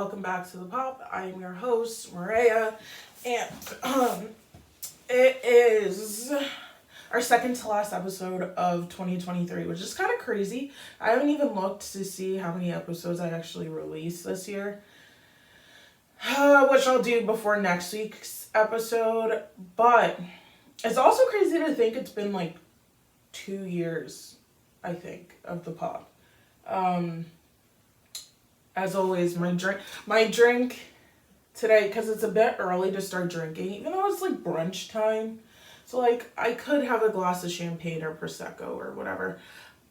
welcome back to the Pop. I am your host, Moraya, and it is our second to last episode of 2023, which is kind of crazy. I haven't even looked to see how many episodes I actually released this year, which I'll do before next week's episode, but it's also crazy to think it's been like 2 years, I think, of the Pop. As always, my drink today, because it's a bit early to start drinking, even though it's like brunch time. So like I could have a glass of champagne or Prosecco or whatever.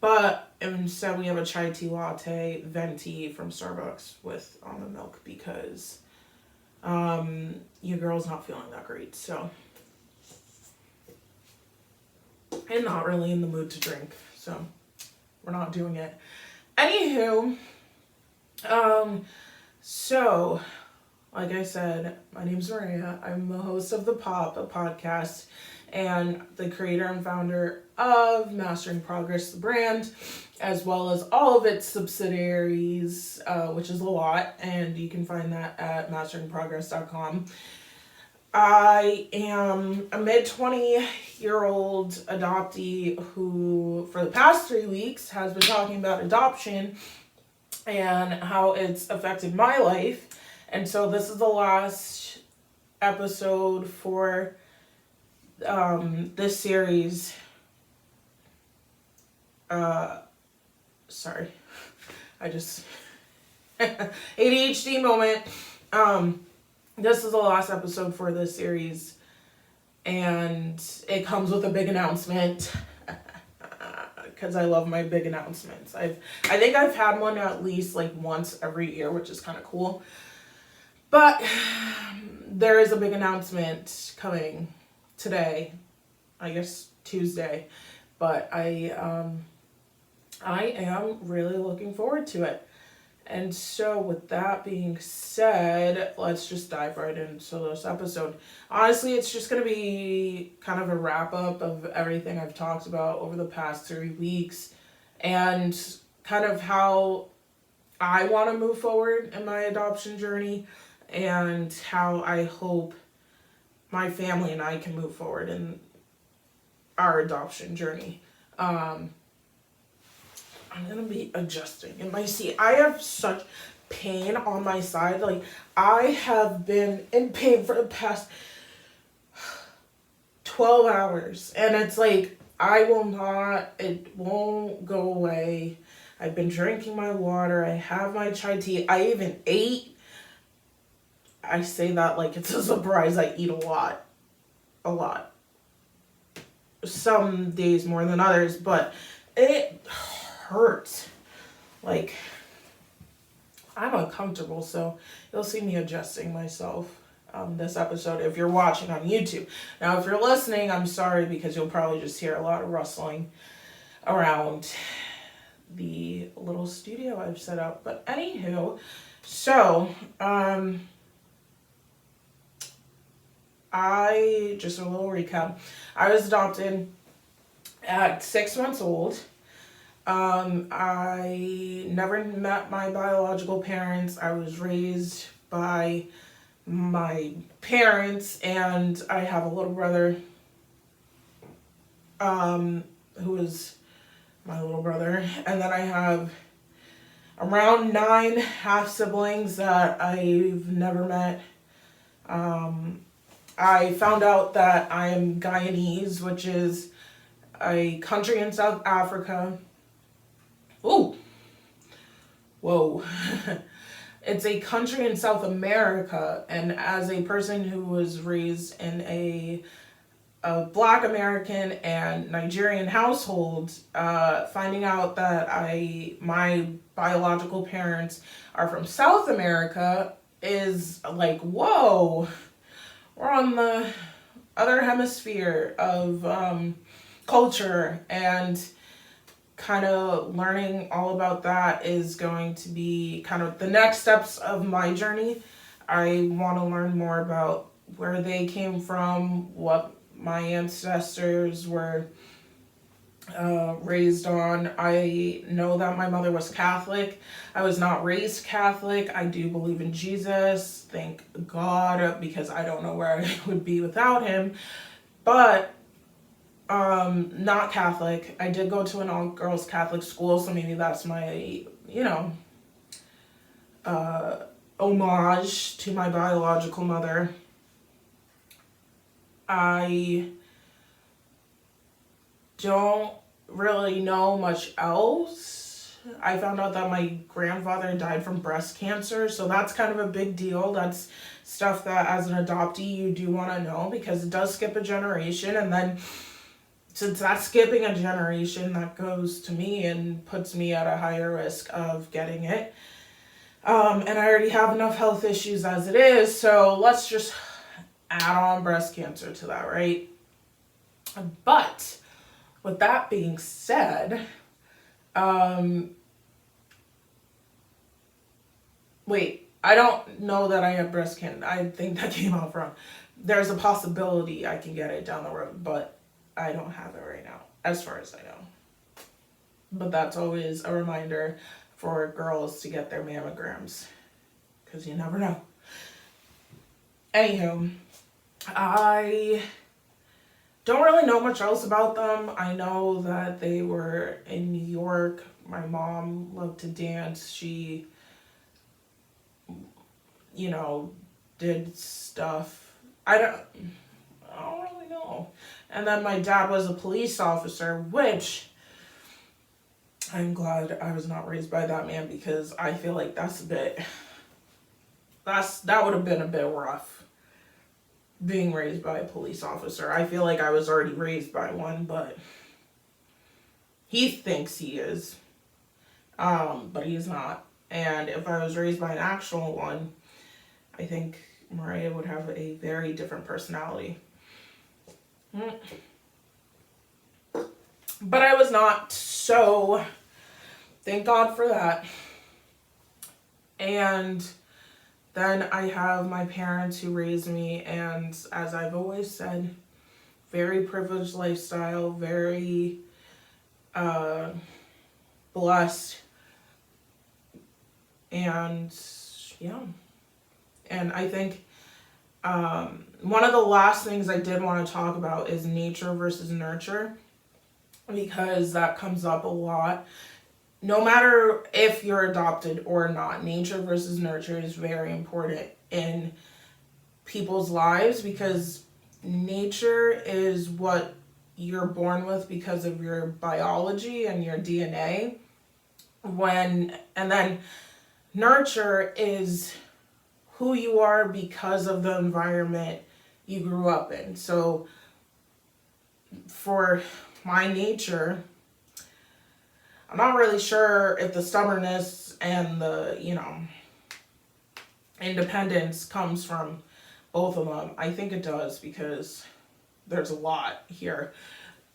But instead we have a chai tea latte, venti from Starbucks with almond milk because your girl's not feeling that great. So and not really in the mood to drink. So we're not doing it. Anywho, so, like I said, my name's Maria. I'm the host of The Pop, a podcast, and the creator and founder of Mastering Progress, the brand, as well as all of its subsidiaries, which is a lot, and you can find that at masteringprogress.com. I am a mid-20-year-old adoptee who, for the past 3 weeks, has been talking about adoption and how it's affected my life. And so this is the last episode for this series. Sorry. I just... ADHD moment. This is the last episode for this series. And it comes with a big announcement. Because I love my big announcements. I think I've had one at least like once every year, which is kind of cool. But there is a big announcement coming today, I guess Tuesday. But I am really looking forward to it. And so with that being said, let's just dive right into this episode. Honestly, it's just going to be kind of a wrap up of everything I've talked about over the past 3 weeks and kind of how I want to move forward in my adoption journey and how I hope my family and I can move forward in our adoption journey. I'm going to be adjusting in my seat. I have such pain on my side. Like, I have been in pain for the past 12 hours. And it's like, it won't go away. I've been drinking my water. I have my chai tea. I even ate. I say that like it's a surprise. I eat a lot. A lot. Some days more than others, but it hurts. Like, I'm uncomfortable, so you'll see me adjusting myself this episode if you're watching on YouTube. Now, if you're listening, I'm sorry because you'll probably just hear a lot of rustling around the little studio I've set up. But anywho, so just a little recap. I was adopted at 6 months old. I never met my biological parents. I was raised by my parents, and I have a little brother, who is my little brother. And then I have around 9 half siblings that I've never met. I found out that I am Guyanese, which is a country in South Africa. Ooh. Whoa. It's a country in South America, and as a person who was raised in a Black American and Nigerian household, finding out that my biological parents are from South America is like, whoa, we're on the other hemisphere of culture, and kind of learning all about that is going to be kind of the next steps of my journey. I want to learn more about where they came from, what my ancestors were raised on. I know that my mother was Catholic. I was not raised Catholic. I do believe in Jesus. Thank God, because I don't know where I would be without him. But not Catholic. I did go to an all girls Catholic school, so maybe that's my, homage to my biological mother. I don't really know much else. I found out that my grandfather died from breast cancer, so that's kind of a big deal. That's stuff that as an adoptee you do want to know, because it does skip a generation, and then since that's skipping a generation, that goes to me and puts me at a higher risk of getting it. And I already have enough health issues as it is, so let's just add on breast cancer to that, right? But with that being said, wait, I don't know that I have breast cancer. I think that came out wrong. There's a possibility I can get it down the road, but I don't have it right now, as far as I know. But that's always a reminder for girls to get their mammograms, because you never know. Anywho, I don't really know much else about them. I know that they were in New York. My mom loved to dance. She, did stuff. I don't really know. And then my dad was a police officer, which I'm glad I was not raised by that man, because I feel like that would have been a bit rough, being raised by a police officer. I feel like I was already raised by one, but he thinks he is, but he's not. And if I was raised by an actual one, I think Moraya would have a very different personality. But I was not, so thank God for that. And then I have my parents who raised me, and as I've always said, very privileged lifestyle, very blessed, and yeah. And I think one of the last things I did want to talk about is nature versus nurture, because that comes up a lot. No matter if you're adopted or not, nature versus nurture is very important in people's lives, because nature is what you're born with because of your biology and your DNA. And then nurture is who you are because of the environment you grew up in. So for my nature, I'm not really sure if the stubbornness and the, independence comes from both of them. I think it does, because there's a lot here.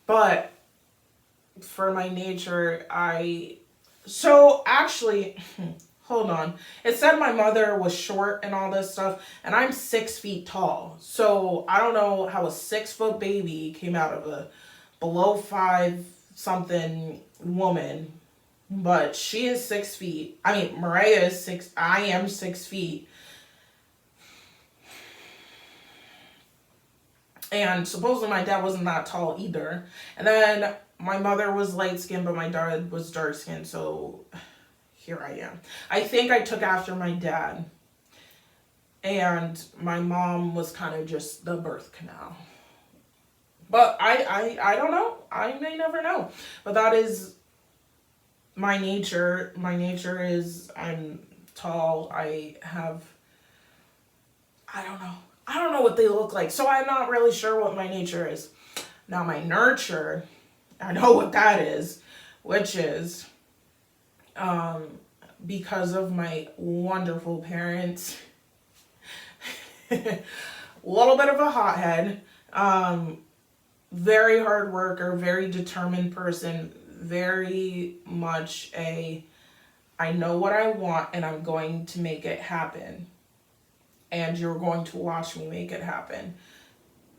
But for my nature, so actually, hold on. It said my mother was short and all this stuff, and I'm 6 feet tall. So I don't know how a 6-foot baby came out of a below 5 something woman, but she is 6 feet. I mean, Moraya is 6. I am 6 feet. And supposedly my dad wasn't that tall either. And then my mother was light skinned, but my dad was dark skinned. So here I am. I think I took after my dad. And my mom was kind of just the birth canal. But I don't know. I may never know. But that is my nature. My nature is I'm tall. I don't know what they look like. So I'm not really sure what my nature is. Now my nurture, I know what that is, which is because of my wonderful parents. A little bit of a hothead. Very hard worker, very determined person, very much I know what I want and I'm going to make it happen. And you're going to watch me make it happen.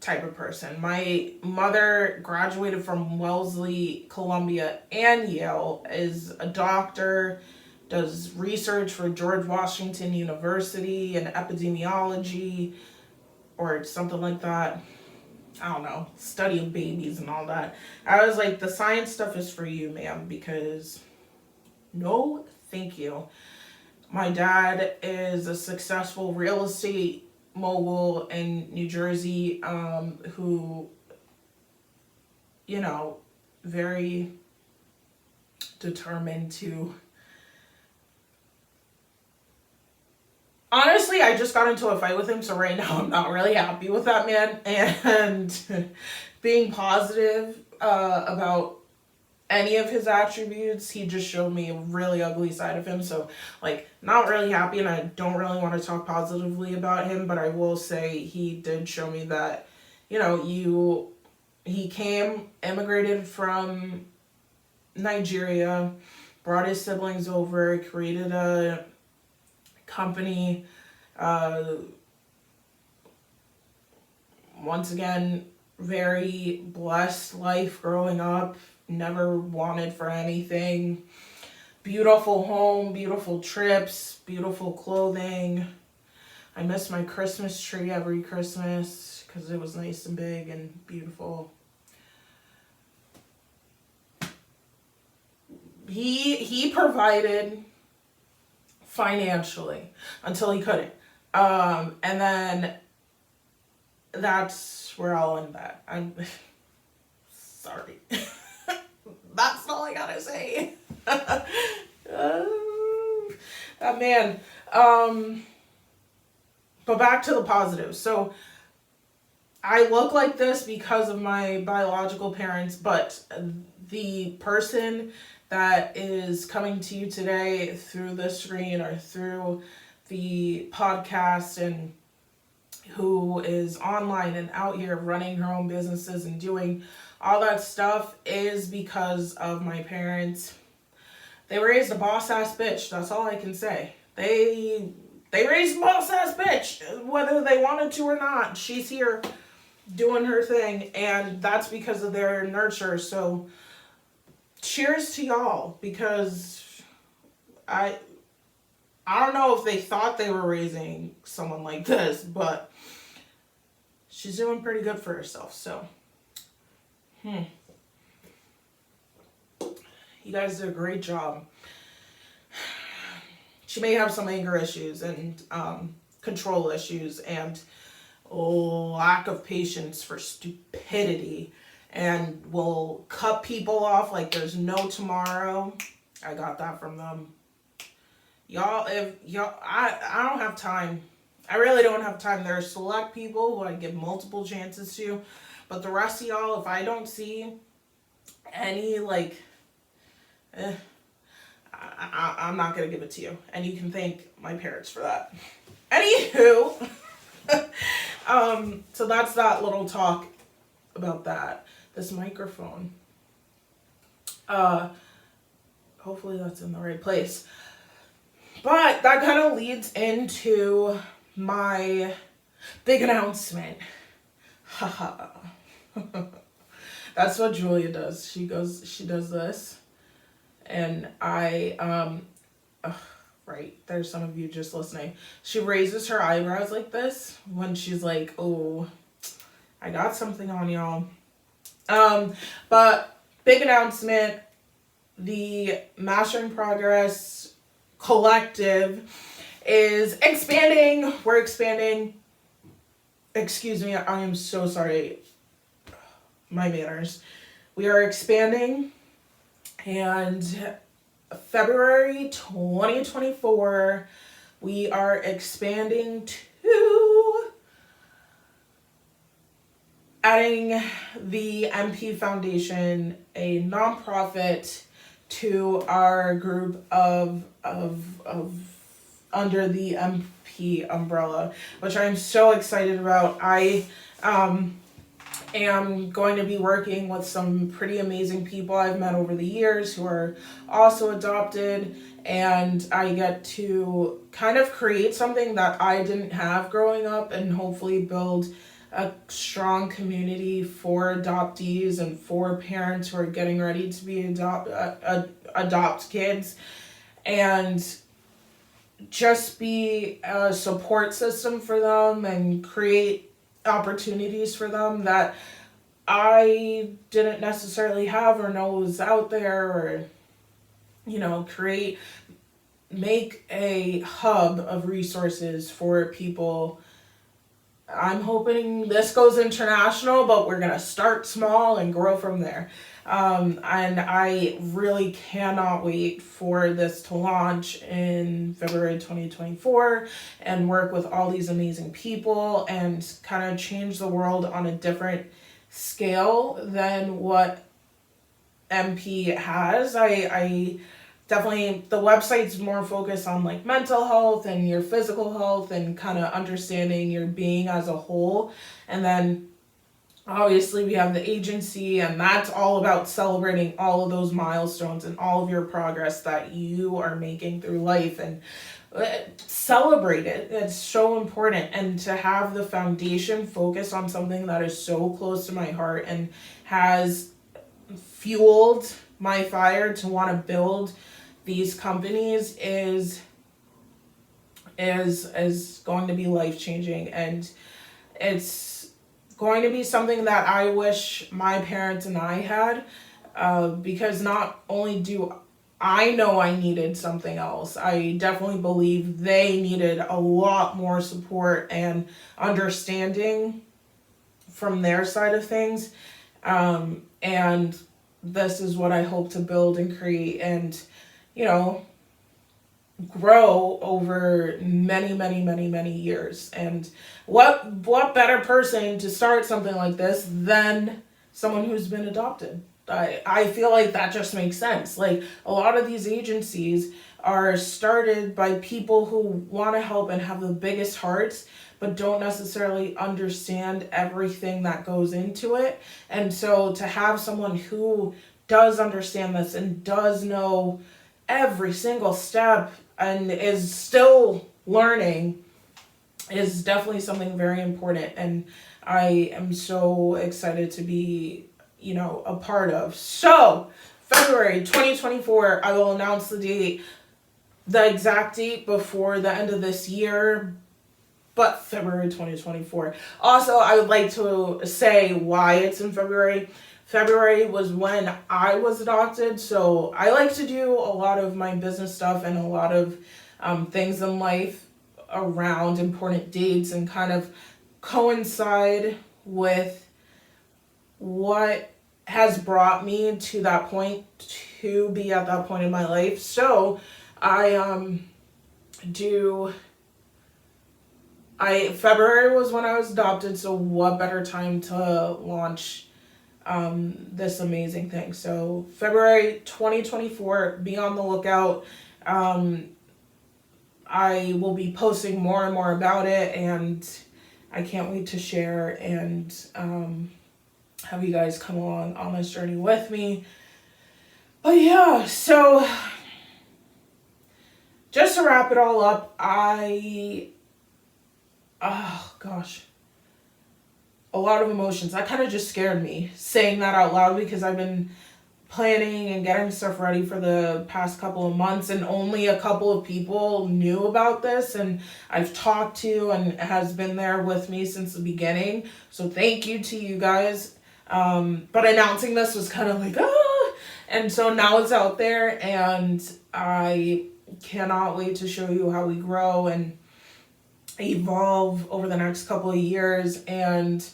type of person. My mother graduated from Wellesley, Columbia, and Yale, is a doctor, does research for George Washington University in epidemiology or something like that. I don't know, study of babies and all that. I was like, the science stuff is for you, ma'am, because no, thank you. My dad is a successful real estate mogul in New Jersey, who, very determined to. Honestly, I just got into a fight with him, so right now I'm not really happy with that man. And being positive about any of his attributes, he just showed me a really ugly side of him. So, not really happy, and I don't really want to talk positively about him, but I will say he did show me that, he immigrated from Nigeria, brought his siblings over, created a company. Once again, very blessed life growing up, never wanted for anything. Beautiful home, beautiful trips, beautiful clothing. I miss my Christmas tree every Christmas because it was nice and big and beautiful. He provided financially until he couldn't. And then that's where I'll end that. I'm sorry. That's all I gotta say. Man. But back to the positives. So I look like this because of my biological parents, but the person that is coming to you today through the screen or through the podcast and who is online and out here running her own businesses and doing all that stuff is because of my parents. They raised a boss-ass bitch. That's all I can say. They raised a boss-ass bitch, whether they wanted to or not. She's here doing her thing, and that's because of their nurture. So cheers to y'all, because I don't know if they thought they were raising someone like this, but she's doing pretty good for herself. So you guys did a great job. She may have some anger issues and control issues and lack of patience for stupidity, and will cut people off like there's no tomorrow. I got that from them. I don't have time. I really don't have time. There are select people who I give multiple chances to, but the rest of y'all, if I don't see any, I'm not going to give it to you. And you can thank my parents for that. Anywho, so that's that little talk about that. This microphone. Hopefully that's in the right place. But that kind of leads into my big announcement. Haha. That's what Julia does. She does this. And right, there's some of you just listening. She raises her eyebrows like this when she's like, oh, I got something on y'all. But big announcement, the Mastering Progress Collective is expanding. We're expanding. Excuse me, I am so sorry. My manners. We are expanding, and February 2024, we are expanding to adding the MP Foundation, a nonprofit, to our group of under the MP umbrella, which I'm so excited about. I am going to be working with some pretty amazing people I've met over the years who are also adopted, and I get to kind of create something that I didn't have growing up and hopefully build a strong community for adoptees and for parents who are getting ready to be adopt kids, and just be a support system for them and create opportunities for them that I didn't necessarily have or know was out there, or make a hub of resources for people. I'm hoping this goes international, but we're going to start small and grow from there. And I really cannot wait for this to launch in February 2024 and work with all these amazing people and kind of change the world on a different scale than what MP has. I definitely, the website's more focused on like mental health and your physical health and kind of understanding your being as a whole. And then obviously we have the agency, and that's all about celebrating all of those milestones and all of your progress that you are making through life, and celebrate it. It's so important. And to have the foundation focus on something that is so close to my heart and has fueled my fire to want to build these companies is going to be life-changing, and it's going to be something that I wish my parents and I had, because not only do I know I needed something else, I definitely believe they needed a lot more support and understanding from their side of things, and this is what I hope to build and create and grow over many, many, many, many years. And what better person to start something like this than someone who's been adopted? I feel like that just makes sense. Like, a lot of these agencies are started by people who want to help and have the biggest hearts, but don't necessarily understand everything that goes into it. And so to have someone who does understand this and does know every single step and is still learning is definitely something very important. And I am so excited to be, a part of. So, February 2024, I will announce the exact date before the end of this year, but February 2024. Also, I would like to say why it's in February. February was when I was adopted, so I like to do a lot of my business stuff and a lot of things in life around important dates and kind of coincide with what has brought me to that point, to be at that point in my life. So February was when I was adopted, so what better time to launch this amazing thing. So February 2024, be on the lookout. I will be posting more and more about it, and I can't wait to share and have you guys come along on this journey with me. But yeah, so just to wrap it all up, a lot of emotions. That kind of just scared me saying that out loud, because I've been planning and getting stuff ready for the past couple of months, and only a couple of people knew about this, and I've talked to and has been there with me since the beginning. So thank you to you guys. But announcing this was kind of like, and so now it's out there, and I cannot wait to show you how we grow and evolve over the next couple of years. And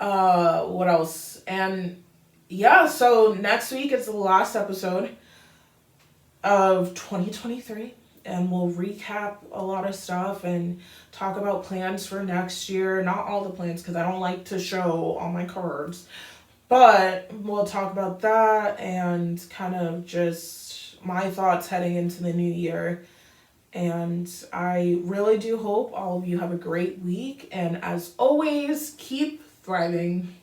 what else? And yeah, so next week is the last episode of 2023, and we'll recap a lot of stuff and talk about plans for next year. Not all the plans, because I don't like to show all my cards, but we'll talk about that and kind of just my thoughts heading into the new year. And I really do hope all of you have a great week, and as always, keep thriving.